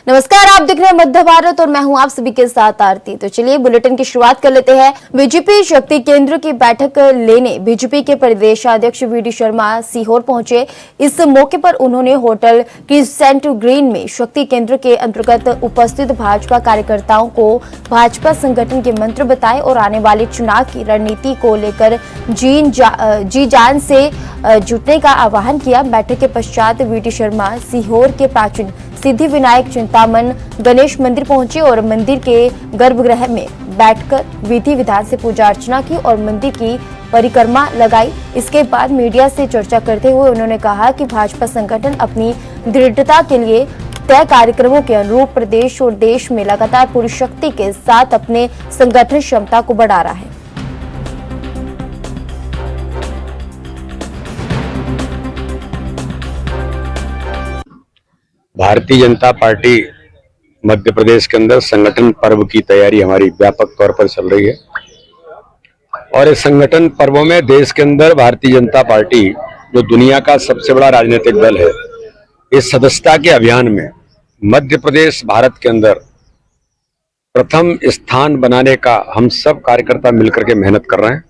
नमस्कार, आप देख रहे हैं मध्य भारत और मैं हूं आप सभी के साथ आरती। तो चलिए बुलेटिन की शुरुआत कर लेते हैं। बीजेपी शक्ति केंद्र की बैठक लेने बीजेपी के प्रदेशाध्यक्ष वी.डी. शर्मा सीहोर पहुंचे। इस मौके पर उन्होंने होटल क्रिसेंट ग्रीन में शक्ति केंद्र के अंतर्गत उपस्थित भाजपा कार्यकर्ताओं को भाजपा संगठन के मंत्र बताए और आने वाले चुनाव की रणनीति को लेकर जी जान से जुटने का आह्वान किया। बैठक के पश्चात वी.डी. शर्मा सीहोर के प्राचीन सिद्धि विनायक चिंतामन गणेश मंदिर पहुंचे और मंदिर के गर्भगृह में बैठकर विधि विधान से पूजा अर्चना की और मंदिर की परिक्रमा लगाई। इसके बाद मीडिया से चर्चा करते हुए उन्होंने कहा कि भाजपा संगठन अपनी दृढ़ता के लिए तय कार्यक्रमों के अनुरूप प्रदेश और देश में लगातार पूरी शक्ति के साथ अपने संगठन क्षमता को बढ़ा रहा है। भारतीय जनता पार्टी मध्य प्रदेश के अंदर संगठन पर्व की तैयारी हमारी व्यापक तौर पर चल रही है और इस संगठन पर्वों में देश के अंदर भारतीय जनता पार्टी जो दुनिया का सबसे बड़ा राजनीतिक दल है, इस सदस्यता के अभियान में मध्य प्रदेश भारत के अंदर प्रथम स्थान बनाने का हम सब कार्यकर्ता मिलकर के मेहनत कर रहे हैं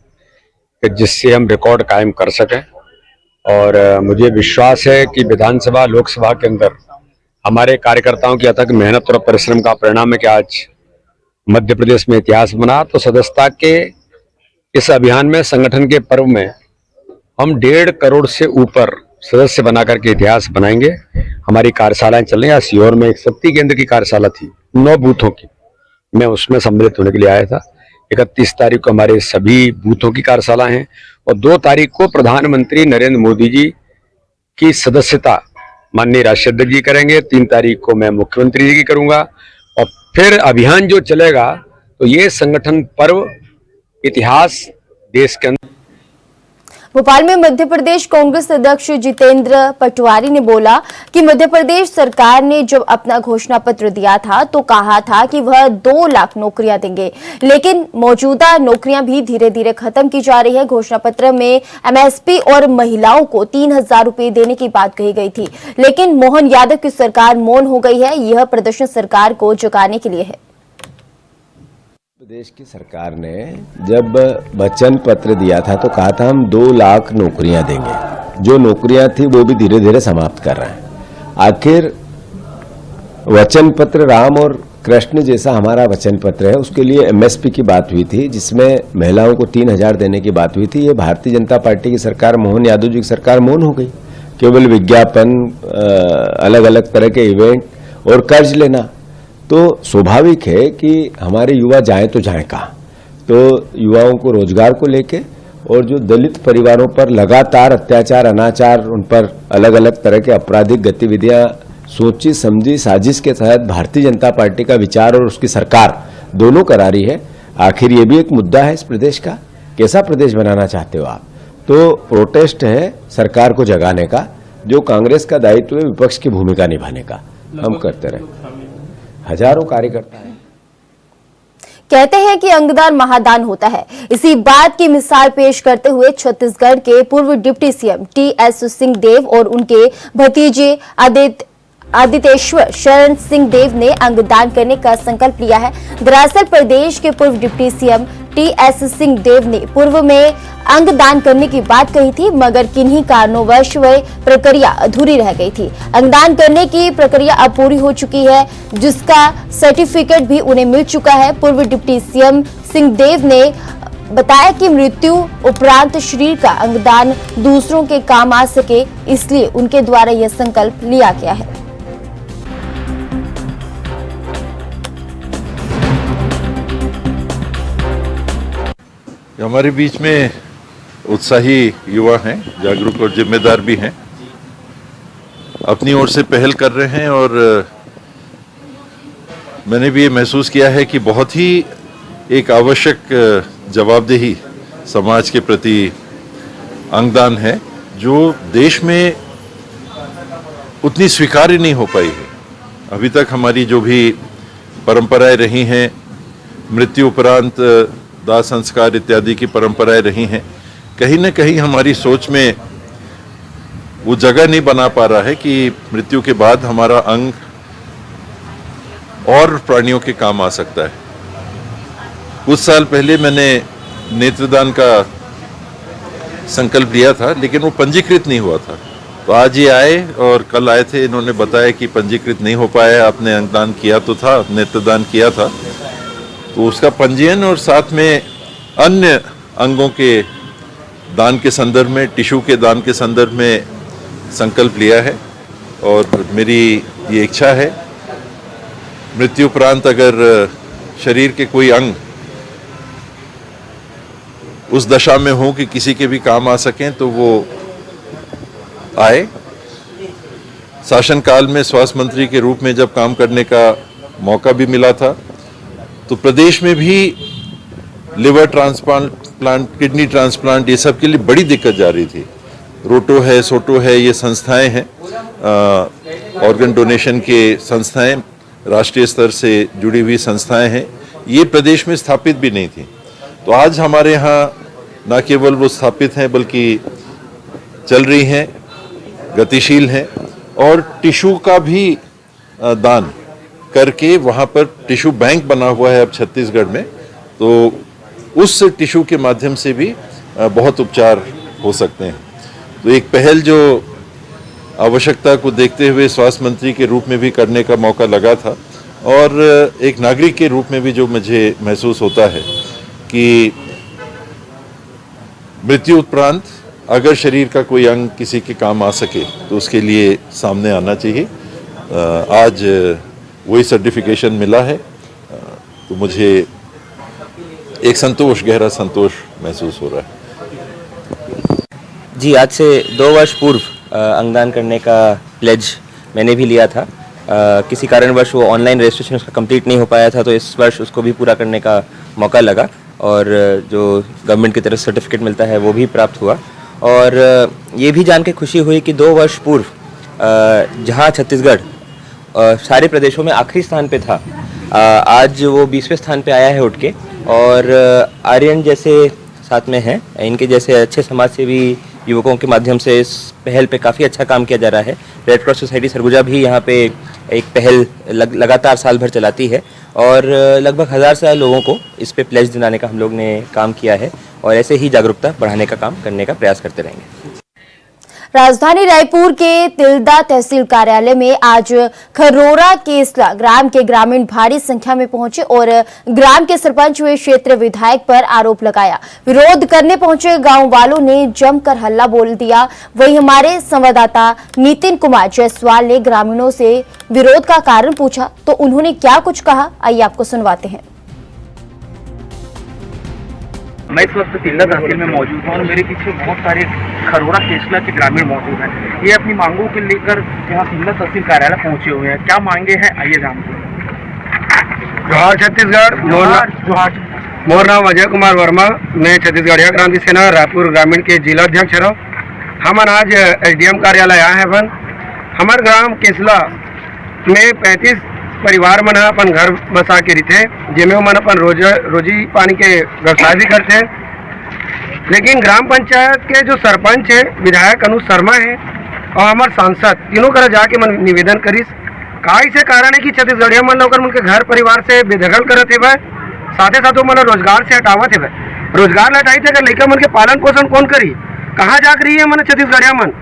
कि जिससे हम रिकॉर्ड कायम कर सकें। और मुझे विश्वास है कि विधानसभा लोकसभा के अंदर हमारे कार्यकर्ताओं की अथक मेहनत और परिश्रम का परिणाम है कि आज मध्य प्रदेश में इतिहास बना। तो सदस्यता के इस अभियान में संगठन के पर्व में हम 1.5 करोड़ से ऊपर सदस्य बना करके इतिहास बनाएंगे। हमारी कार्यशालाएं चल रही हैं। सीहोर में एक शक्ति केंद्र की कार्यशाला थी 9 बूथों की, मैं उसमें सम्मिलित होने के लिए आया था। 31 तारीख को हमारे सभी बूथों की कार्यशाला है और 2 तारीख को प्रधानमंत्री नरेंद्र मोदी जी की सदस्यता माननीय राष्ट्रीय अध्यक्ष जी करेंगे। 3 तारीख को मैं मुख्यमंत्री जी की करूंगा और फिर अभियान जो चलेगा तो ये संगठन पर्व इतिहास देश के अंदर। भोपाल में मध्य प्रदेश कांग्रेस अध्यक्ष जितेंद्र पटवारी ने बोला कि मध्य प्रदेश सरकार ने जब अपना घोषणा पत्र दिया था तो कहा था कि वह 2 लाख नौकरियां देंगे, लेकिन मौजूदा नौकरियां भी धीरे धीरे खत्म की जा रही है। घोषणा पत्र में एमएसपी और महिलाओं को 3000 रुपए देने की बात कही गई थी, लेकिन मोहन यादव की सरकार मौन हो गई है। यह प्रदर्शन सरकार को जगाने के लिए है। प्रदेश की सरकार ने जब वचन पत्र दिया था तो कहा था हम 2 लाख नौकरियां देंगे। जो नौकरियां थी वो भी धीरे धीरे समाप्त कर रहे हैं। आखिर वचन पत्र राम और कृष्ण जैसा हमारा वचन पत्र है, उसके लिए एमएसपी की बात हुई थी जिसमें महिलाओं को 3000 देने की बात हुई थी। ये भारतीय जनता पार्टी की सरकार, मोहन यादव जी की सरकार मौन हो गई। केवल विज्ञापन, अलग अलग तरह के इवेंट और कर्ज लेना। तो स्वाभाविक है कि हमारे युवा जाएं तो जाएं कहाँ। तो युवाओं को रोजगार को लेके और जो दलित परिवारों पर लगातार अत्याचार, अनाचार, उन पर अलग अलग तरह के आपराधिक गतिविधियां सोची समझी साजिश के तहत भारतीय जनता पार्टी का विचार और उसकी सरकार दोनों करा रही है। आखिर ये भी एक मुद्दा है इस प्रदेश का, कैसा प्रदेश बनाना चाहते हो आप। तो प्रोटेस्ट है सरकार को जगाने का, जो कांग्रेस का दायित्व है विपक्ष की भूमिका निभाने का, हम करते रहे। हजारों कार्यकर्ता हैं। कहते हैं कि अंगदान महादान होता है। इसी बात की मिसाल पेश करते हुए छत्तीसगढ़ के पूर्व डिप्टी सीएम टी.एस. सिंहदेव और उनके भतीजे आदितेश्वर शरण सिंहदेव ने अंगदान करने का संकल्प लिया है। दरअसल प्रदेश के पूर्व डिप्टी सीएम टी.एस. सिंहदेव ने पूर्व में अंगदान करने की बात कही थी, मगर किन्हीं कारणोंवश वह प्रक्रिया अधूरी रह गई थी। अंगदान करने की प्रक्रिया अब पूरी हो चुकी है, जिसका सर्टिफिकेट भी उन्हें मिल चुका है। पूर्व डिप्टी सीएम सिंहदेव ने बताया कि मृत्यु उपरांत शरीर का अंगदान दूसरों के काम आ सके, इसलिए उनके द्वारा यह संकल्प लिया गया है। हमारे बीच में उत्साही युवा हैं, जागरूक और जिम्मेदार भी हैं, अपनी ओर से पहल कर रहे हैं और मैंने भी ये महसूस किया है कि बहुत ही एक आवश्यक जवाबदेही समाज के प्रति अंगदान है, जो देश में उतनी स्वीकार्य नहीं हो पाई है। अभी तक हमारी जो भी परंपराएं रही हैं, मृत्यु उपरांत दाह संस्कार इत्यादि की परंपराएं रही हैं, कहीं न कहीं हमारी सोच में वो जगह नहीं बना पा रहा है कि मृत्यु के बाद हमारा अंग और प्राणियों के काम आ सकता है। कुछ साल पहले मैंने नेत्रदान का संकल्प लिया था, लेकिन वो पंजीकृत नहीं हुआ था। तो आज ये आए और कल आए थे, इन्होंने बताया कि पंजीकृत नहीं हो पाया, आपने अंगदान किया तो था, नेत्रदान किया था, तो उसका पंजीयन और साथ में अन्य अंगों के दान के संदर्भ में, टिश्यू के दान के संदर्भ में संकल्प लिया है। और मेरी ये इच्छा है, मृत्यु उपरांत अगर शरीर के कोई अंग उस दशा में हो कि किसी के भी काम आ सकें तो वो आए। शासनकाल में स्वास्थ्य मंत्री के रूप में जब काम करने का मौका भी मिला था, तो प्रदेश में भी लिवर ट्रांसप्लांट, किडनी ट्रांसप्लांट, ये सब के लिए बड़ी दिक्कत जा रही थी। रोटो है, सोटो है, ये संस्थाएं हैं, ऑर्गन डोनेशन के संस्थाएं, राष्ट्रीय स्तर से जुड़ी हुई संस्थाएं हैं, ये प्रदेश में स्थापित भी नहीं थी। तो आज हमारे यहाँ न केवल वो स्थापित हैं बल्कि चल रही हैं, गतिशील हैं, और टिश्यू का भी दान करके वहाँ पर टिश्यू बैंक बना हुआ है अब छत्तीसगढ़ में, तो उस टिश्यू के माध्यम से भी बहुत उपचार हो सकते हैं। तो एक पहल जो आवश्यकता को देखते हुए स्वास्थ्य मंत्री के रूप में भी करने का मौका लगा था, और एक नागरिक के रूप में भी जो मुझे महसूस होता है कि मृत्यु उपरांत अगर शरीर का कोई अंग किसी के काम आ सके तो उसके लिए सामने आना चाहिए। आज वही सर्टिफिकेशन मिला है, तो मुझे एक संतोष, गहरा संतोष महसूस हो रहा है। जी, आज से 2 वर्ष पूर्व अंगदान करने का प्लेज मैंने भी लिया था। किसी कारणवश वो ऑनलाइन रजिस्ट्रेशन उसका कंप्लीट नहीं हो पाया था, तो इस वर्ष उसको भी पूरा करने का मौका लगा, और जो गवर्नमेंट की तरफ सर्टिफिकेट मिलता है वो भी प्राप्त हुआ। और ये भी जान के खुशी हुई कि 2 वर्ष पूर्व जहाँ छत्तीसगढ़ सारे प्रदेशों में आखिरी स्थान पे था, आज वो 20वें स्थान पे आया है उठ के। और आर्यन जैसे साथ में हैं, इनके जैसे अच्छे समाज सेवी युवकों के माध्यम से इस पहल पे काफ़ी अच्छा काम किया जा रहा है। रेड क्रॉस सोसाइटी सरगुजा भी यहाँ पे एक पहल लगातार साल भर चलाती है, और लगभग 1000 से लोगों को इस पे प्लेज दिलाने का हम लोग ने काम किया है, और ऐसे ही जागरूकता बढ़ाने का काम करने का प्रयास करते रहेंगे। राजधानी रायपुर के तिल्दा तहसील कार्यालय में आज खरोरा केसला ग्राम के ग्रामीण भारी संख्या में पहुंचे और ग्राम के सरपंच व क्षेत्र विधायक पर आरोप लगाया। विरोध करने पहुंचे गांव वालों ने जमकर हल्ला बोल दिया। वहीं हमारे संवाददाता नितिन कुमार जायसवाल ने ग्रामीणों से विरोध का कारण पूछा, तो उन्होंने क्या कुछ कहा, आइए आपको सुनवाते हैं। मैं इस वक्त तिल्दा तहसील में मौजूद हूँ और मेरे पीछे बहुत सारे खरोरा केसला के ग्रामीण मौजूद हैं। ये अपनी मांगों को लेकर यहाँ तिल्दा तहसील कार्यालय पहुँचे हुए हैं। क्या मांगे हैं, आइए जानते हैं। जोहार छत्तीसगढ़। जोहार। मोर नाम अजय कुमार वर्मा, मैं छत्तीसगढ़िया क्रांति सेना रायपुर ग्रामीण के जिला अध्यक्ष रहो। हम आज एसडीएम कार्यालय आए हैं। हमारे ग्राम केसला में 35 परिवार मन अपन घर बसा के रहते, जिनमें मन अपन रोजी पानी के व्यवसाय भी करते हैं। लेकिन ग्राम पंचायत के जो सरपंच है, विधायक अनुज शर्मा है, और हमारे सांसद तीनों कर जाके मन निवेदन करिस। काई से कारण है कि छत्तीसगढ़िया मन लोग उनके घर परिवार से बेदखल करत है, साथ ही साथ वो मन रोजगार से हटावत है। रोजगार हटाई थे, अगर लड़का मन के पालन पोषण कौन करी, कहाँ जाक रही है मन छत्तीसगढ़िया मन।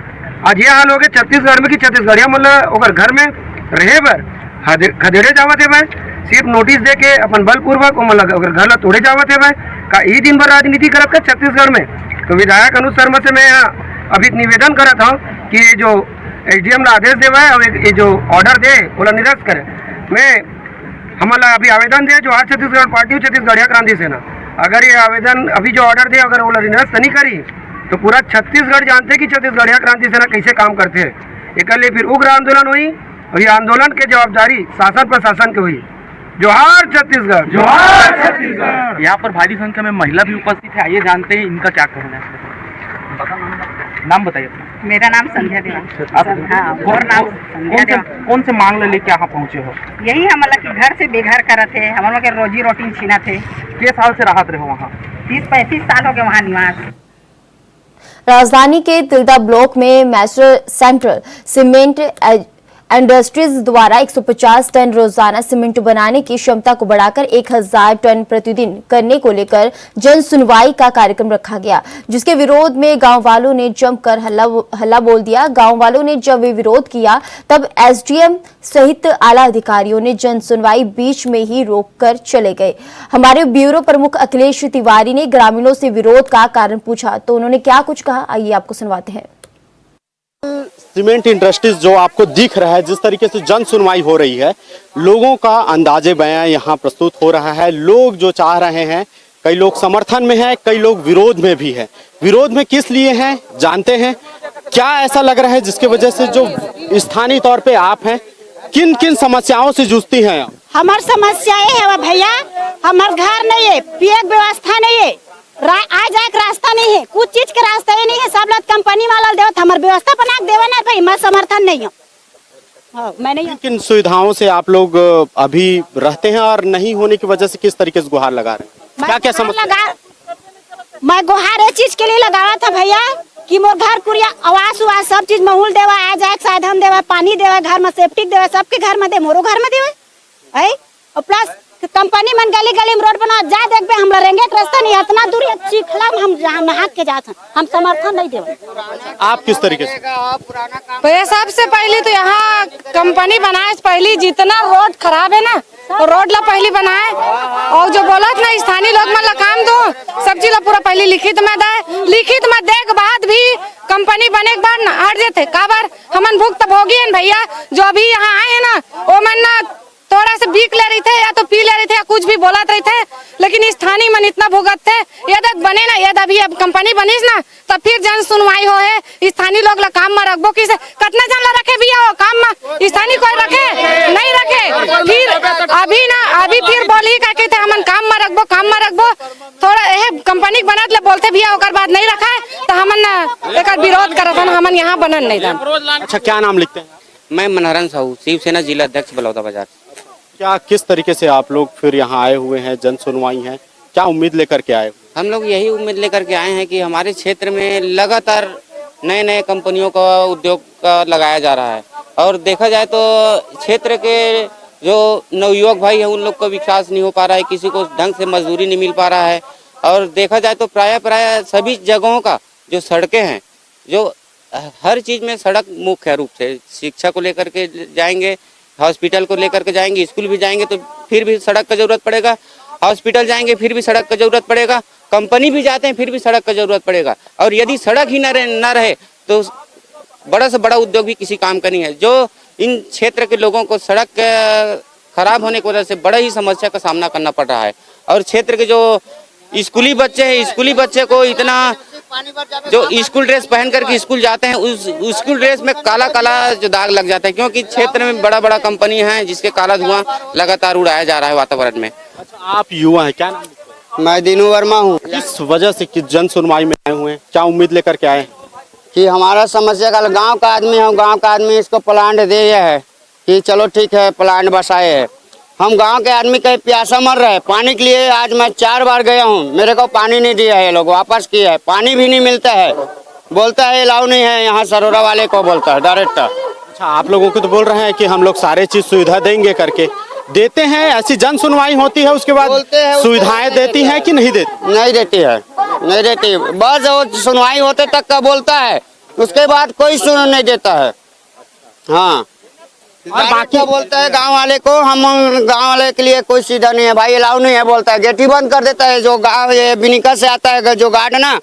आज ये हाल हो गया छत्तीसगढ़ में कि छत्तीसगढ़िया मन ओकर घर में रहे बर खदेड़े जावत है भाई, सिर्फ नोटिस दे के अपन बलपूर्वक अगर घर ला तोड़े जावत है भाई। का ई दिन भर राजनीति करत का छत्तीसगढ़ में। तो विधायक अनुज शर्मा से मैं यहाँ अभी निवेदन करत हूँ कि ये जो एसडीएम ला आदेश देवा है और ये जो ऑर्डर दे वो निरस्त करे। मैं हमारा अभी आवेदन दे, जो आज छत्तीसगढ़ पार्टी छत्तीसगढ़िया क्रांति सेना, अगर ये आवेदन अभी जो ऑर्डर दे अगर वो निरस्त नहीं करी तो पूरा छत्तीसगढ़ जानते कि छत्तीसगढ़िया क्रांति सेना कैसे काम करते हैं। एक लिए फिर उग्र आंदोलन हुई, और ये आंदोलन के जवाबदारी शासन प्रशासन की हुई। जोहार छत्तीसगढ़, जोहार छत्तीसगढ़। यहाँ पर भारी संख्या में महिला भी उपस्थित है, आइए जानते हैं इनका क्या कहना है। नाम बताइए अपना। मेरा नाम संध्या देवान। हाँ, और नाम संध्या देवान। कौन से मांग लेके यहाँ पहुँचे हो? यही हमारा कि घर से बेघर करत है, हमारा के रोजी रोटी छीना थे। कितने साल से राहत रहे वहाँ? 30-35 साल हो गए वहाँ निवास। राजधानी के तिल्दा ब्लॉक में मैस्टर सेंट्रल सीमेंट इंडस्ट्रीज द्वारा 150 टन रोजाना सीमेंट बनाने की क्षमता को बढ़ाकर 1000 टन प्रतिदिन करने को लेकर जन सुनवाई का कार्यक्रम रखा गया, जिसके विरोध में गांव वालों ने जमकर हल्ला बोल दिया। गांव वालों ने जब विरोध किया तब एसडीएम सहित आला अधिकारियों ने जन सुनवाई बीच में ही रोककर चले गए। हमारे ब्यूरो प्रमुख अखिलेश तिवारी ने ग्रामीणों से विरोध का कारण पूछा तो उन्होंने क्या कुछ कहा, आइए आपको सुनवाते हैं। सीमेंट इंडस्ट्रीज जो आपको दिख रहा है, जिस तरीके से जन सुनवाई हो रही है, लोगों का अंदाजे बयां यहाँ प्रस्तुत हो रहा है। लोग जो चाह रहे हैं, कई लोग समर्थन में हैं, कई लोग विरोध में भी हैं। विरोध में किस लिए हैं जानते हैं। क्या ऐसा लग रहा है जिसकी वजह से जो स्थानीय तौर पे आप हैं, किन किन समस्याओं से जूझती हैं? हमार समस्याएं है भैया, हमार घर नहीं है, पिए की व्यवस्था नहीं है, आ जाए का रास्ता नहीं है, कुछ चीज के रास्ता ही नहीं है। सब लोग कंपनी वाला देवत हमार व्यवस्था बना के देवे ना भाई, मैं समर्थन नहीं हूँ। मैं नहीं। किन सुविधाओं से आप लोग अभी रहते हैं और नहीं होने की वजह से किस तरीके से गुहार लगा रहे हैं? क्या क्या समस्या? मैं गुहार ये चीज के लिए लगावा था भैया कि मोर घर कुरिया आवास उवास सब चीज महूल देवा, आ जाए साधन देवा, पानी देवा, घर में सेफ्टिक देवा, सबके घर में दे, मोरो घर में देवा है। और प्लस कंपनी मन गली गली में रोड बना जा देख पे हम रहेंगे रास्ता नहीं, इतना दूर चिखला हम जहाँ नहा के जाते हैं, हम समर्थन नहीं देवे। आप किस तरीके से? भैया सबसे पहले तो यहाँ कंपनी बनाए, पहले जितना रोड खराब है ना तो रोड ला पहले बनाए, और जो बोलत ना स्थानीय लोग मन ला काम दो, सब चीज ला पूरा पहले लिखित में दे, लिखित में दे के बाद भी कंपनी बने के बाद ना हट जाते। काबर हमन भूख तब होगी भैया, जो अभी यहाँ आए हैं ना वो मन ना थोड़ा से बीक ले रही थे या तो पी ले रहे थे या कुछ भी बोलत रहे थे, लेकिन स्थानीय मन इतना भुगत थे। यदि बने ना, यदि अभी अब कंपनी बनीस ना तब फिर जन सुनवाई हो है। स्थानीय लोग ला काम में रखबो, किसे कतना जन ला रखे भी हो काम में, स्थानीय कोई रखे नहीं रखे। फिर अभी फिर बोली कहते थे हमन काम में रखबो थोड़ा यह कंपनी बनत ले बोलते भैया, ओकर बाद नहीं रखा है तो हमन एक विरोध करत हन, हमन यहाँ बनन नहीं दन। अच्छा, क्या नाम लिखते हैं? मैं मनहरन साहू, शिवसेना जिला अध्यक्ष बलौदा बाजार। क्या किस तरीके से आप लोग फिर यहाँ आए हुए हैं, जन सुनवाई है, क्या उम्मीद लेकर के आए? हम लोग यही उम्मीद लेकर के आए हैं कि हमारे क्षेत्र में लगातार नए नए कंपनियों का उद्योग का लगाया जा रहा है, और देखा जाए तो क्षेत्र के जो नवयुवक भाई है उन लोग को विकास नहीं हो पा रहा है, किसी को ढंग से मजदूरी नहीं मिल पा रहा है। और देखा जाए तो प्राय सभी जगहों का जो सड़कें हैं, जो हर चीज में सड़क मुख्य रूप से शिक्षा को लेकर के जाएंगे, हॉस्पिटल को लेकर के जाएंगे, स्कूल भी जाएंगे तो फिर भी सड़क का जरूरत पड़ेगा, हॉस्पिटल जाएंगे फिर भी सड़क का जरूरत पड़ेगा, कंपनी भी जाते हैं फिर भी सड़क का जरूरत पड़ेगा। और यदि सड़क ही न रहे तो बड़ा से बड़ा उद्योग भी किसी काम का नहीं है। जो इन क्षेत्र के लोगों को सड़क खराब होने की वजह से बड़ा ही समस्या का सामना करना पड़ रहा है। और क्षेत्र के जो स्कूली बच्चे हैं, स्कूली बच्चे को इतना जो स्कूल ड्रेस पहन करके स्कूल जाते हैं, उस स्कूल ड्रेस में काला काला जो दाग लग जाता है, क्योंकि क्षेत्र में बड़ा बड़ा कंपनी है जिसके काला धुआं लगातार उड़ाया जा रहा है वातावरण में। अच्छा, आप युवा हैं, क्या नाम? मैं दीनू वर्मा हूँ। किस वजह से किस जन सुनवाई में आए हुए हैं, क्या उम्मीद लेकर के आए हैं? कि हमारा समस्या का गांव का आदमी है, गांव का आदमी इसको प्लांट दे है कि चलो ठीक है प्लांट बसाए है। हम गांव के आदमी कहीं प्यासा मर रहे हैं पानी के लिए। आज मैं 4 बार गया हूँ, मेरे को पानी नहीं दिया है, ये लोग वापस किया है, पानी भी नहीं मिलता है, बोलता है अलाउ नहीं है, यहाँ सरोरा वाले को बोलता है डायरेक्ट। अच्छा, आप लोगों को तो बोल रहे हैं कि हम लोग सारे चीज सुविधा देंगे करके, देते हैं? ऐसी जन सुनवाई होती है उसके बाद सुविधाएं देती हैं कि नहीं देती? नहीं देती है, नहीं देती, बस वो सुनवाई होते तक का बोलता है, उसके बाद कोई सुन नहीं देता है। हाँ, और बाकी बोलता है गांव वाले को, हम गांव वाले के लिए कोई सीधा नहीं है भाई, अलाउ नहीं है बोलता है, गेट ही बंद कर देता है। जो गांव ये बिनिका से आता है जो गार्ड ना,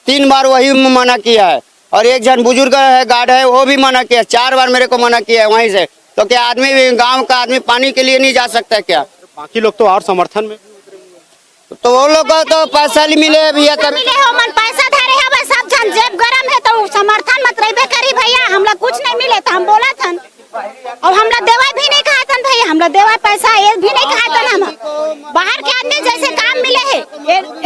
3 बार वही मना किया है, और एक जन बुजुर्ग है गार्ड है वो भी मना किया, 4 बार मेरे को मना किया है वहीं से। तो क्या आदमी भी गाँव का आदमी पानी के लिए नहीं जा सकता है क्या? बाकी लोग तो और समर्थन में, तो वो लोग को तो पैसा नहीं मिले भैया, मिले हो मन पैसा धरे है, बस सब जन जेब गरम है तो समर्थन मत रहे करी भैया। हमला कुछ नहीं मिले तो हम बोला था, और हमला देवा भी नहीं कहा था भैया, हमला देवा पैसा ये भी नहीं कहा था। हम बाहर के आदमी जैसे काम मिले है,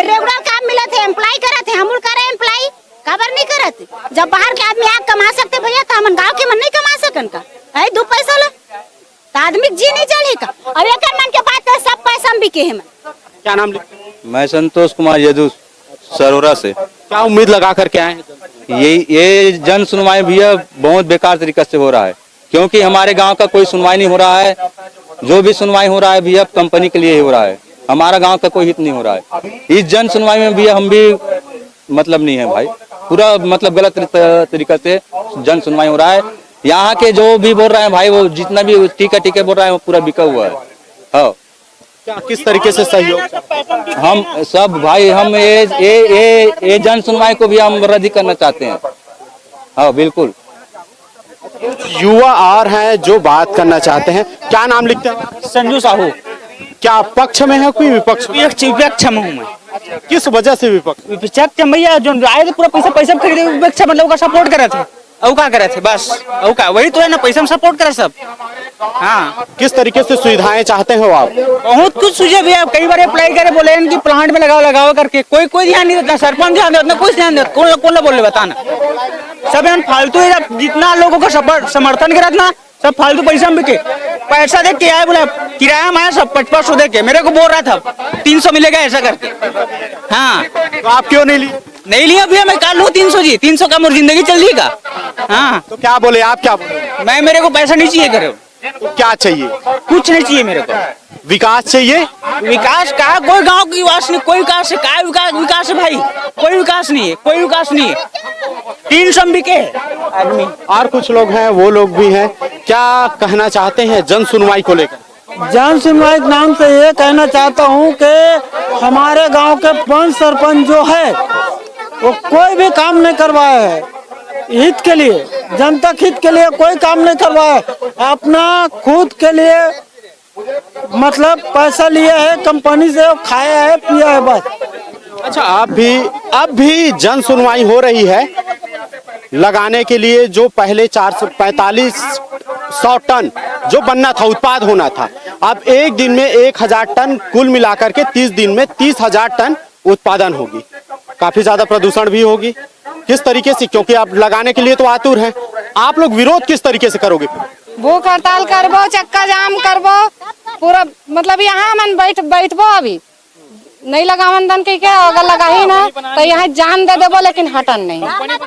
रेगुलर काम मिले थे, एम्प्लॉय करे थे, हम करे एम्प्लॉय खबर नहीं करते। जब बाहर के आदमी आग कमा सकते भैया तो हम गाँव के मन नहीं कमा सकन का है, 2 पैसा ला तो आदमी जी नहीं चले का। और एक मन के बात है, सब पैसा हम बिके है। क्या नाम? मैं संतोष कुमार यदु, सरोरा से। क्या उम्मीद लगा करके आए हैं? ये जन सुनवाई भैया बहुत बेकार तरीके से हो रहा है। क्योंकि हमारे गांव का कोई सुनवाई नहीं हो रहा है। जो भी सुनवाई हो रहा है भैया कंपनी के लिए ही हो रहा है, हमारा गांव का कोई हित नहीं हो रहा है। इस जन सुनवाई में भी हम भी मतलब नहीं है भाई, पूरा मतलब गलत तरीके से जन सुनवाई हो रहा है। यहाँ के जो भी बोल रहे हैं भाई, वो जितना भी टीका बोल रहा है वो पूरा बिका हुआ है। हाँ, क्या किस तरीके से सहयोग? हम सब भाई हम ये जन सुनवाई को भी हम रद्द करना चाहते हैं। हाँ बिल्कुल। युवा आ रहे हैं जो बात करना चाहते हैं। क्या नाम लिखते हैं? संजू साहू। क्या पक्ष में है कोई विपक्ष में? विपक्ष में हूँ मैं। किस वजह से विपक्ष? विपक्ष भैया जो आए थे पूरा पैसा खरीदे, विपक्ष मतलब का सपोर्ट करे थे। और क्या करे थे बस, और क्या वही तो है ना, पैसा में सपोर्ट करे सब। हाँ, किस तरीके से सुविधाएं चाहते हो आप? बहुत कुछ सुझाव भी है, कई बार अप्लाई करे, बोले इनकी प्लांट में लगाओ करके, कोई ध्यान नहीं देता, सरपंच ध्यान देता, कोई ध्यान देता, कौन बोल बताना। सब फालतू है, जितना लोगों का समर्थन करा ना सब फालतू पैसा में बिके। पैसा देख के आया, बोला किराया में आया सब 5500 दे के, मेरे को बोल रहा था 300 मिलेगा ऐसा करके। हाँ, तो आप क्यों नहीं लिए? नहीं लिया भैया, मैं कल लूँ 300 जी, 300 का मोर जिंदगी चल जाएगा। हाँ, तो क्या बोले आप? क्या बोले? मेरे को पैसा नहीं चाहिए करे। तो क्या चाहिए? कुछ नहीं चाहिए मेरे को। विकास चाहिए। विकास का कोई गांव की विकास नहीं, कोई विकास है, क्या विकास है भाई? कोई विकास नहीं है, कोई विकास नहीं है। 300 बिके आदमी। और कुछ लोग हैं, वो लोग भी हैं, क्या कहना चाहते हैं जन सुनवाई को लेकर? जन सुनवाई के नाम से ये कहना चाहता हूँ कि हमारे गांव के 5 सरपंच जो है वो कोई भी काम नहीं करवाया है। हित के लिए, जनता हित के लिए कोई काम नहीं करवाया, अपना खुद के लिए मतलब पैसा लिया है कंपनी से, खाया है पिया है बस। अच्छा, अब भी जन सुनवाई हो रही है लगाने के लिए। जो पहले 445 टन जो बनना था, उत्पाद होना था, अब एक दिन में 1000 टन कुल मिलाकर के 30 दिन में 30,000 टन उत्पादन होगी। काफी ज्यादा प्रदूषण भी होगी। किस तरीके से, क्योंकि आप लगाने के लिए तो आतुर हैं, आप लोग विरोध किस तरीके से करोगे? भूख हड़ताल करबो, चक्का जाम करबो, पूरा मतलब यहाँ मन बैठबो। अभी नहीं लगावन दन के अगर लगा ही ना तो यहाँ जान दे देबो, लेकिन हटन नहीं।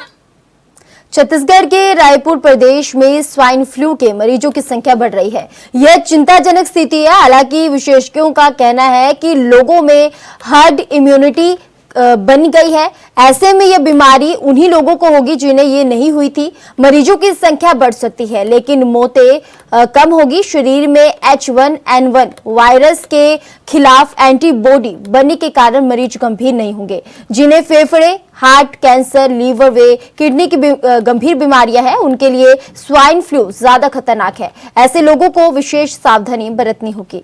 छत्तीसगढ़ के रायपुर प्रदेश में स्वाइन फ्लू के मरीजों की संख्या बढ़ रही है। यह चिंताजनक स्थिति है। हालांकि विशेषज्ञों का कहना है कि लोगों में हर्ड इम्यूनिटी बन गई है। ऐसे में यह बीमारी उन्हीं लोगों को होगी जिन्हें ये नहीं हुई थी। मरीजों की संख्या बढ़ सकती है लेकिन मौतें कम होगी। शरीर में H1N1 वायरस के खिलाफ एंटीबॉडी बनने के कारण मरीज गंभीर नहीं होंगे। जिन्हें फेफड़े, हार्ट, कैंसर, लीवर व किडनी की गंभीर बीमारियां हैं, उनके लिए स्वाइन फ्लू ज्यादा खतरनाक है। ऐसे लोगों को विशेष सावधानी बरतनी होगी।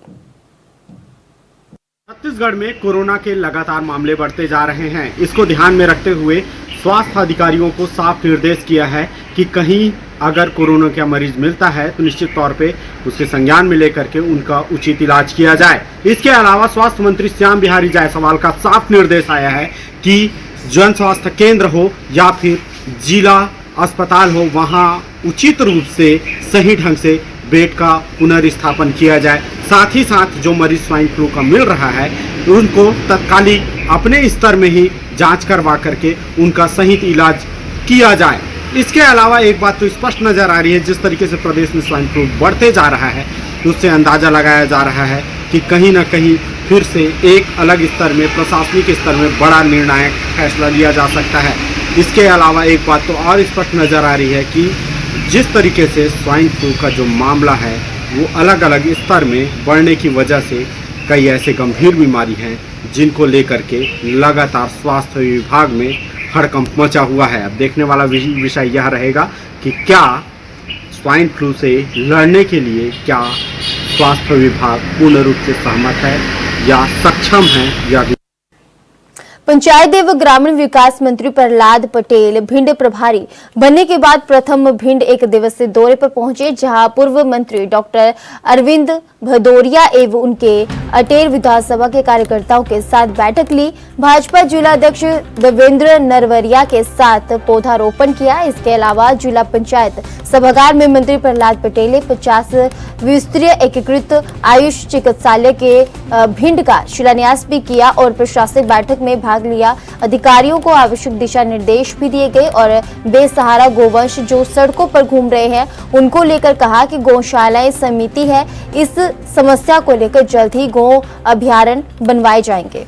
छत्तीसगढ़ में कोरोना के लगातार मामले बढ़ते जा रहे हैं। इसको ध्यान में रखते हुए स्वास्थ्य अधिकारियों को साफ निर्देश किया है कि कहीं अगर कोरोना का मरीज मिलता है तो निश्चित तौर पे उसके संज्ञान में लेकर के उनका उचित इलाज किया जाए। इसके अलावा स्वास्थ्य मंत्री श्याम बिहारी जायसवाल का साफ निर्देश आया है कि जन स्वास्थ्य केंद्र हो या फिर जिला अस्पताल हो, वहाँ उचित रूप से सही ढंग से बेड का पुनर्स्थापन किया जाए। साथ ही साथ जो मरीज स्वाइन फ्लू का मिल रहा है उनको तत्कालिक अपने स्तर में ही जांच करवा करके उनका सही इलाज किया जाए। इसके अलावा एक बात तो स्पष्ट नजर आ रही है, जिस तरीके से प्रदेश में स्वाइन फ्लू बढ़ते जा रहा है उससे अंदाजा लगाया जा रहा है कि कहीं ना कहीं फिर से एक अलग स्तर में, प्रशासनिक स्तर में बड़ा निर्णायक फैसला लिया जा सकता है। इसके अलावा एक बात तो और स्पष्ट नजर आ रही है कि जिस तरीके से स्वाइन फ्लू का जो मामला है वो अलग अलग स्तर में बढ़ने की वजह से कई ऐसे गंभीर बीमारी हैं जिनको लेकर के लगातार स्वास्थ्य विभाग में हड़कंप मचा हुआ है। अब देखने वाला विषय यह रहेगा कि क्या स्वाइन फ्लू से लड़ने के लिए क्या स्वास्थ्य विभाग पूर्ण रूप से सहमत है या सक्षम है या पंचायत एवं ग्रामीण विकास मंत्री प्रहलाद पटेल भिंड प्रभारी बनने के बाद प्रथम भिंड एक दिवसीय दौरे पर पहुंचे, जहां पूर्व मंत्री डॉक्टर अरविंद भदौरिया एवं उनके अटेर विधानसभा के कार्यकर्ताओं के साथ बैठक ली। भाजपा जिला अध्यक्ष देवेंद्र नरवरिया के साथ पौधारोपण किया। इसके अलावा जिला पंचायत सभागार में मंत्री प्रहलाद पटेल ने 50 विस्तरीय एकीकृत आयुष चिकित्सालय के भिंड का शिलान्यास भी किया और प्रशासनिक बैठक में भाग लिया। अधिकारियों को आवश्यक दिशा निर्देश भी दिए गए और बेसहारा गोवंश जो सड़कों पर घूम रहे हैं उनको लेकर कहा कि गौशालाएं समिति है, इस समस्या को लेकर जल्द ही गौ अभयारण्य बनवाए जाएंगे।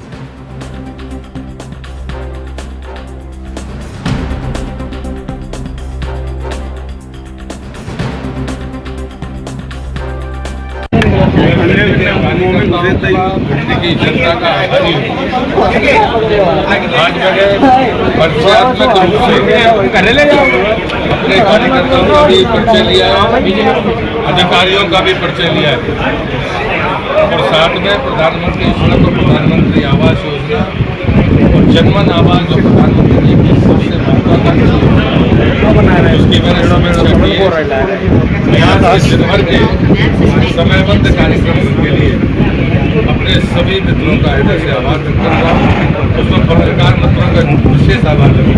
की जनता का आभारी हूँ। आज मैंने परिचयात्मक रूप से अपने कार्यकर्ताओं का भी परिचय लिया है, अधिकारियों का भी परिचय लिया है और साथ में प्रधानमंत्री सड़क और प्रधानमंत्री आवास योजना और जनमन आवास जो प्रधानमंत्री जी की सबसे महत्वाकांक्षी उसकी मैंने समीक्षा की है। यहाँ से दिन भर के समयबद्ध कार्यक्रम के लिए अपने सभी मित्रों का हृदय से आभार व्यक्त करता हूँ। उसमें पत्रकार मित्रों का विशेष आभार व्यक्त